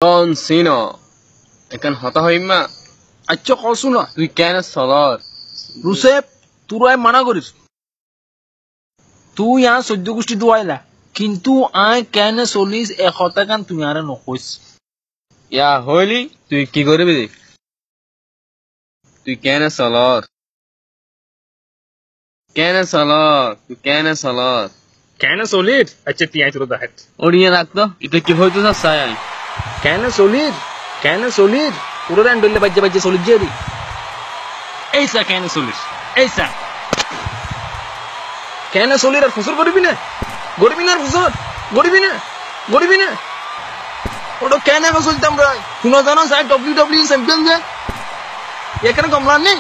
জন সিনা এখন হতা হইমা আচ্ছা কসু না তুই কেন সলার রুসেপ তুই মানা করিস তুই আর সহ্য গোষ্ঠী দুয়াইলা কিন্তু আয় কেন চলিস এশটাকান তুই আরে নকইস ইয়া হইলি তুই কি করবি তুই কেন সলার তুই কেন সলার কেন চলির আচ্ছা তিয়াই তোর দেখাত ওড়িয়ে রাখতো এটা কি হইতো না সাই কেন চলির পুরো রান ডলে বাজে বাজে চলির জেরি এইসা কেন চলির এইসা কেন চলির আর ফসল করবি না আর ফসল গরিবি না ওটা কেন চলতাম রে শুনো জানো স্যার ডব্লিউ চ্যাম্পিয়ন যে এখানে কমলার নেই